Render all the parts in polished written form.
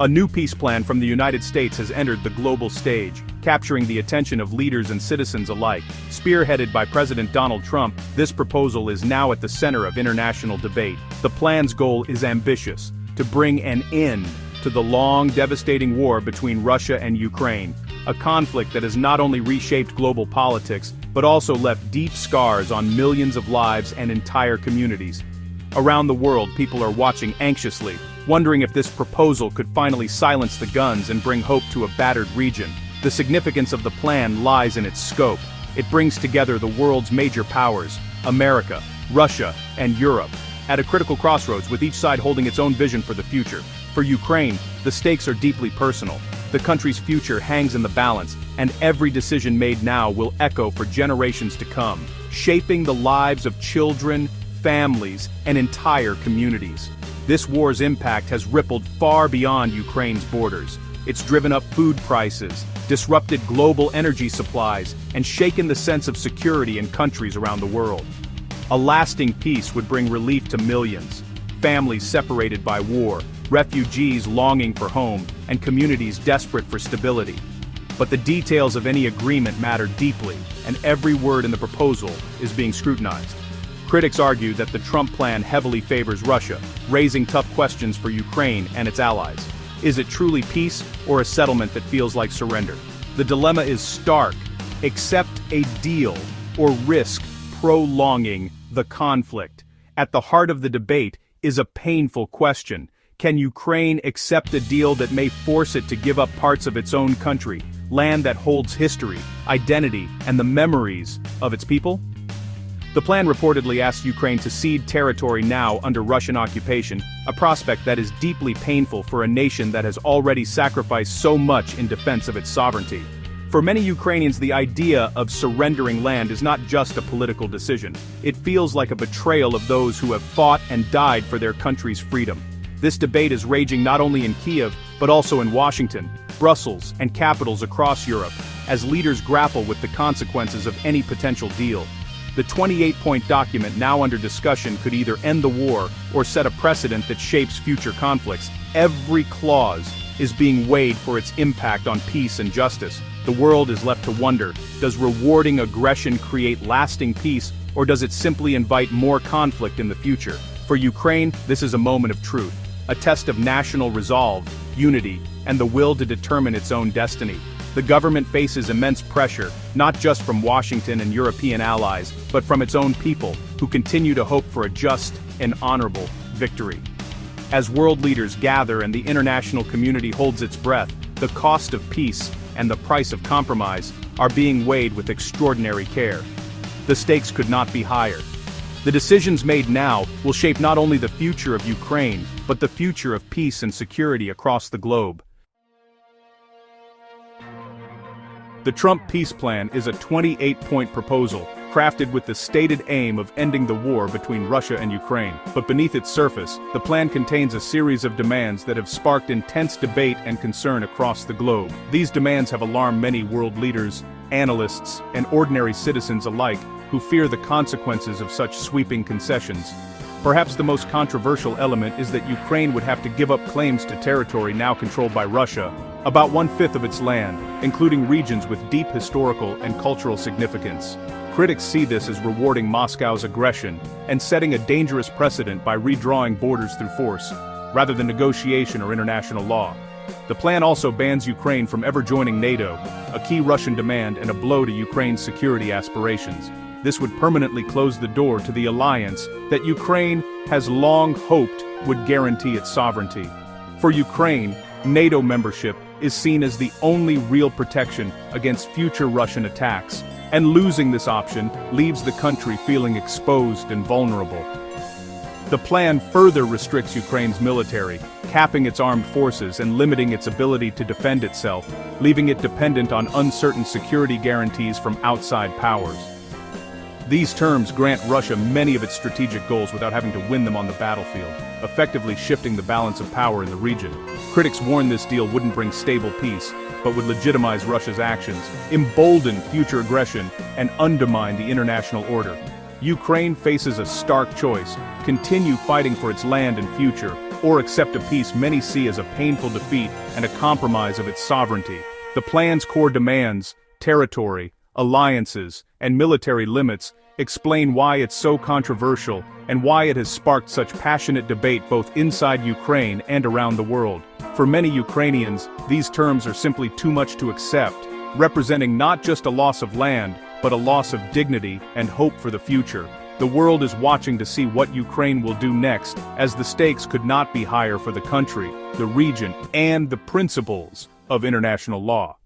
A new peace plan from the United States has entered the global stage, capturing the attention of leaders and citizens alike. Spearheaded by President Donald Trump, this proposal is now at the center of international debate. The plan's goal is ambitious: to bring an end to the long, devastating war between Russia and Ukraine, a conflict that has not only reshaped global politics, but also left deep scars on millions of lives and entire communities. Around the world, people are watching anxiously, wondering if this proposal could finally silence the guns and bring hope to a battered region. The significance of the plan lies in its scope. It brings together the world's major powers, America, Russia, and Europe, at a critical crossroads, with each side holding its own vision for the future. For Ukraine, the stakes are deeply personal. The country's future hangs in the balance, and every decision made now will echo for generations to come, shaping the lives of children, families, and entire communities. This war's impact has rippled far beyond Ukraine's borders. It's driven up food prices, disrupted global energy supplies, and shaken the sense of security in countries around the world. A lasting peace would bring relief to millions, families separated by war, refugees longing for home, and communities desperate for stability. But the details of any agreement matter deeply, and every word in the proposal is being scrutinized. Critics argue that the Trump plan heavily favors Russia, raising tough questions for Ukraine and its allies. Is it truly peace, or a settlement that feels like surrender? The dilemma is stark: accept a deal, or risk prolonging the conflict. At the heart of the debate is a painful question: can Ukraine accept a deal that may force it to give up parts of its own country, land that holds history, identity, and the memories of its people? The plan reportedly asks Ukraine to cede territory now under Russian occupation, a prospect that is deeply painful for a nation that has already sacrificed so much in defense of its sovereignty. For many Ukrainians, the idea of surrendering land is not just a political decision. It feels like a betrayal of those who have fought and died for their country's freedom. This debate is raging not only in Kiev, but also in Washington, Brussels, and capitals across Europe, as leaders grapple with the consequences of any potential deal. The 28-point document now under discussion could either end the war or set a precedent that shapes future conflicts. Every clause is being weighed for its impact on peace and justice. The world is left to wonder: does rewarding aggression create lasting peace, or does it simply invite more conflict in the future? For Ukraine, this is a moment of truth, a test of national resolve, unity, and the will to determine its own destiny. The government faces immense pressure, not just from Washington and European allies, but from its own people, who continue to hope for a just and honorable victory. As world leaders gather and the international community holds its breath, the cost of peace and the price of compromise are being weighed with extraordinary care. The stakes could not be higher. The decisions made now will shape not only the future of Ukraine, but the future of peace and security across the globe. The Trump peace plan is a 28-point proposal, crafted with the stated aim of ending the war between Russia and Ukraine. But beneath its surface, the plan contains a series of demands that have sparked intense debate and concern across the globe. These demands have alarmed many world leaders, analysts, and ordinary citizens alike, who fear the consequences of such sweeping concessions. Perhaps the most controversial element is that Ukraine would have to give up claims to territory now controlled by Russia, about 1/5 of its land, including regions with deep historical and cultural significance. Critics see this as rewarding Moscow's aggression and setting a dangerous precedent by redrawing borders through force, rather than negotiation or international law. The plan also bans Ukraine from ever joining NATO, a key Russian demand and a blow to Ukraine's security aspirations. This would permanently close the door to the alliance that Ukraine has long hoped would guarantee its sovereignty. For Ukraine, NATO membership is seen as the only real protection against future Russian attacks, and losing this option leaves the country feeling exposed and vulnerable. The plan further restricts Ukraine's military, capping its armed forces and limiting its ability to defend itself, leaving it dependent on uncertain security guarantees from outside powers. These terms grant Russia many of its strategic goals without having to win them on the battlefield, effectively shifting the balance of power in the region. Critics warn this deal wouldn't bring stable peace, but would legitimize Russia's actions, embolden future aggression, and undermine the international order. Ukraine faces a stark choice: continue fighting for its land and future, or accept a peace many see as a painful defeat and a compromise of its sovereignty. The plan's core demands, territory, alliances, and military limits, explain why it's so controversial and why it has sparked such passionate debate both inside Ukraine and around the world. For many Ukrainians, these terms are simply too much to accept, representing not just a loss of land, but a loss of dignity and hope for the future. The world is watching to see what Ukraine will do next, as the stakes could not be higher for the country, the region, and the principles of international law.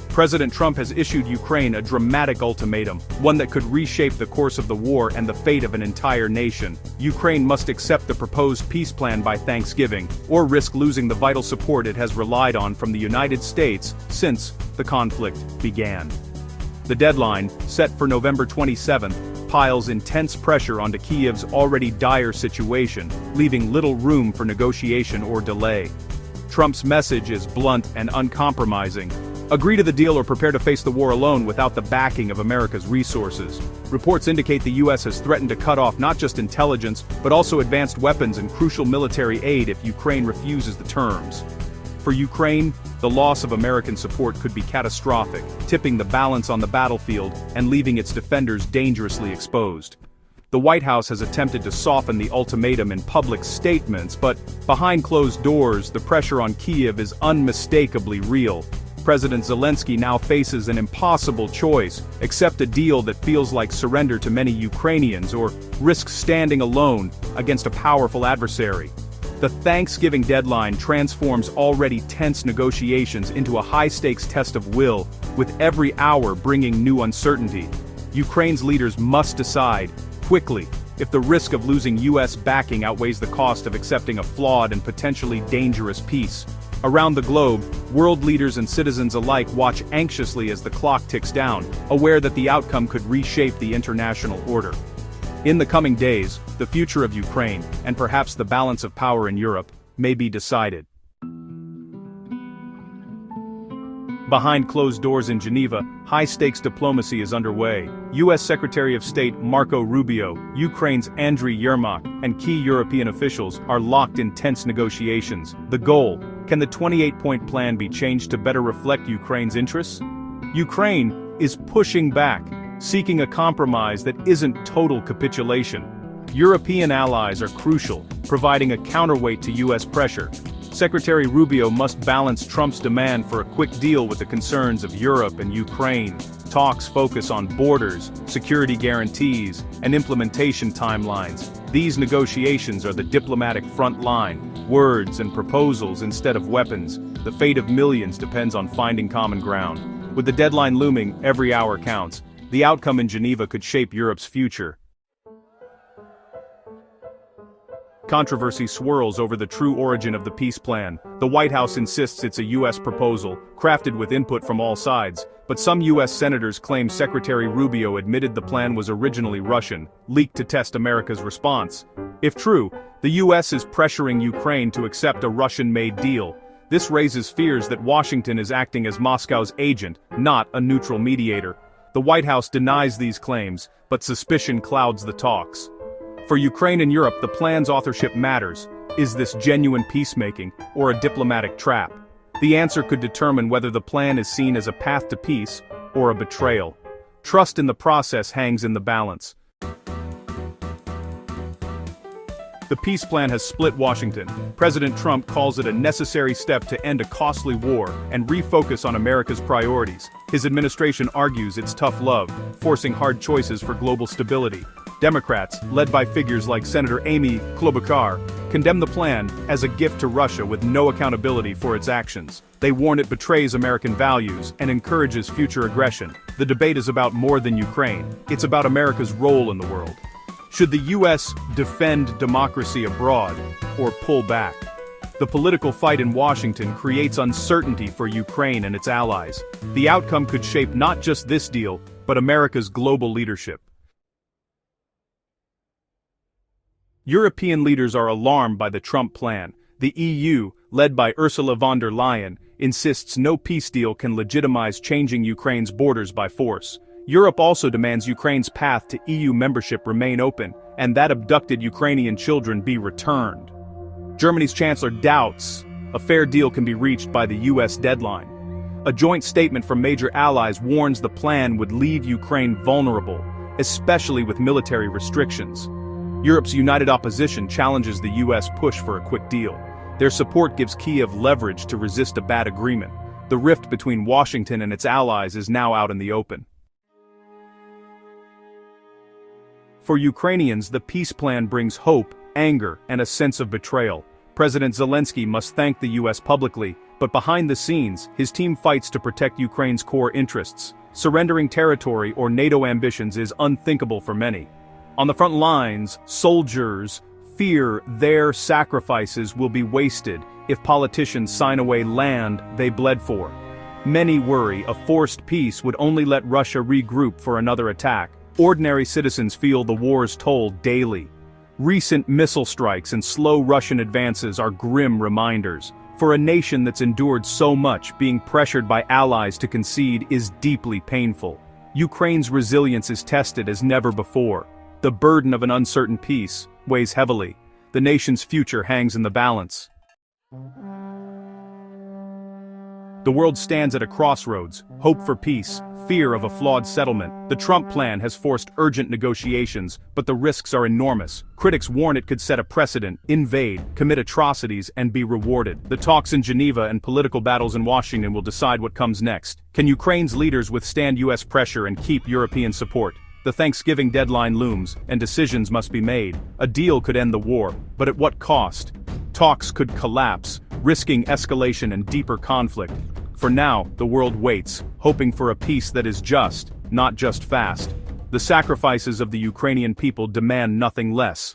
President Trump has issued Ukraine a dramatic ultimatum, one that could reshape the course of the war and the fate of an entire nation. Ukraine must accept the proposed peace plan by Thanksgiving, or risk losing the vital support it has relied on from the United States since the conflict began. The deadline, set for November 27th, piles intense pressure onto Kyiv's already dire situation, leaving little room for negotiation or delay. Trump's message is blunt and uncompromising: agree to the deal or prepare to face the war alone without the backing of America's resources. Reports indicate the U.S. has threatened to cut off not just intelligence, but also advanced weapons and crucial military aid if Ukraine refuses the terms. For Ukraine, the loss of American support could be catastrophic, tipping the balance on the battlefield and leaving its defenders dangerously exposed. The White House has attempted to soften the ultimatum in public statements, but behind closed doors, the pressure on Kyiv is unmistakably real. President Zelensky now faces an impossible choice: accept a deal that feels like surrender to many Ukrainians, or risk standing alone against a powerful adversary. The Thanksgiving deadline transforms already tense negotiations into a high-stakes test of will, with every hour bringing new uncertainty. Ukraine's leaders must decide, quickly, if the risk of losing U.S. backing outweighs the cost of accepting a flawed and potentially dangerous peace. Around the globe, world leaders and citizens alike watch anxiously as the clock ticks down, aware that the outcome could reshape the international order. In the coming days, the future of Ukraine, and perhaps the balance of power in Europe, may be decided. Behind closed doors in Geneva, high-stakes diplomacy is underway. U.S. Secretary of State Marco Rubio, Ukraine's Andriy Yermak, and key European officials are locked in tense negotiations. The goal: can the 28-point plan be changed to better reflect Ukraine's interests? Ukraine is pushing back, seeking a compromise that isn't total capitulation. European allies are crucial, providing a counterweight to U.S. pressure. Secretary Rubio must balance Trump's demand for a quick deal with the concerns of Europe and Ukraine. Talks focus on borders, security guarantees, and implementation timelines. These negotiations are the diplomatic front line: words and proposals instead of weapons. The fate of millions depends on finding common ground. With the deadline looming, every hour counts. The outcome in Geneva could shape Europe's future. Controversy swirls over the true origin of the peace plan. The White House insists it's a U.S. proposal, crafted with input from all sides, but some U.S. senators claim Secretary Rubio admitted the plan was originally Russian, leaked to test America's response. If true, the U.S. is pressuring Ukraine to accept a Russian-made deal. This raises fears that Washington is acting as Moscow's agent, not a neutral mediator. The White House denies these claims, but suspicion clouds the talks. For Ukraine and Europe, the plan's authorship matters. Is this genuine peacemaking, or a diplomatic trap? The answer could determine whether the plan is seen as a path to peace, or a betrayal. Trust in the process hangs in the balance. The peace plan has split Washington. President Trump calls it a necessary step to end a costly war and refocus on America's priorities. His administration argues it's tough love, forcing hard choices for global stability. Democrats, led by figures like Senator Amy Klobuchar, condemn the plan as a gift to Russia with no accountability for its actions. They warn it betrays American values and encourages future aggression. The debate is about more than Ukraine. It's about America's role in the world. Should the U.S. defend democracy abroad, or pull back? The political fight in Washington creates uncertainty for Ukraine and its allies. The outcome could shape not just this deal, but America's global leadership. European leaders are alarmed by the Trump plan. The EU, led by Ursula von der Leyen, insists no peace deal can legitimize changing Ukraine's borders by force. Europe also demands Ukraine's path to EU membership remain open, and that abducted Ukrainian children be returned. Germany's chancellor doubts a fair deal can be reached by the US deadline. A joint statement from major allies warns the plan would leave Ukraine vulnerable, especially with military restrictions. Europe's united opposition challenges the US push for a quick deal. Their support gives Kyiv leverage to resist a bad agreement. The rift between Washington and its allies is now out in the open. For Ukrainians, the peace plan brings hope, anger, and a sense of betrayal. President Zelensky must thank the US publicly, but behind the scenes, his team fights to protect Ukraine's core interests. Surrendering territory or NATO ambitions is unthinkable for many. On the front lines, soldiers fear their sacrifices will be wasted if politicians sign away land they bled for. Many worry a forced peace would only let Russia regroup for another attack. Ordinary citizens feel the war's toll daily. Recent missile strikes and slow Russian advances are grim reminders. For a nation that's endured so much, being pressured by allies to concede is deeply painful. Ukraine's resilience is tested as never before. The burden of an uncertain peace weighs heavily. The nation's future hangs in the balance. The world stands at a crossroads: hope for peace, fear of a flawed settlement. The Trump plan has forced urgent negotiations, but the risks are enormous. Critics warn it could set a precedent, invade, commit atrocities, and be rewarded. The talks in Geneva and political battles in Washington will decide what comes next. Can Ukraine's leaders withstand US pressure and keep European support? The Thanksgiving deadline looms, and decisions must be made. A deal could end the war, but at what cost? Talks could collapse, risking escalation and deeper conflict. For now, the world waits, hoping for a peace that is just, not just fast. The sacrifices of the Ukrainian people demand nothing less.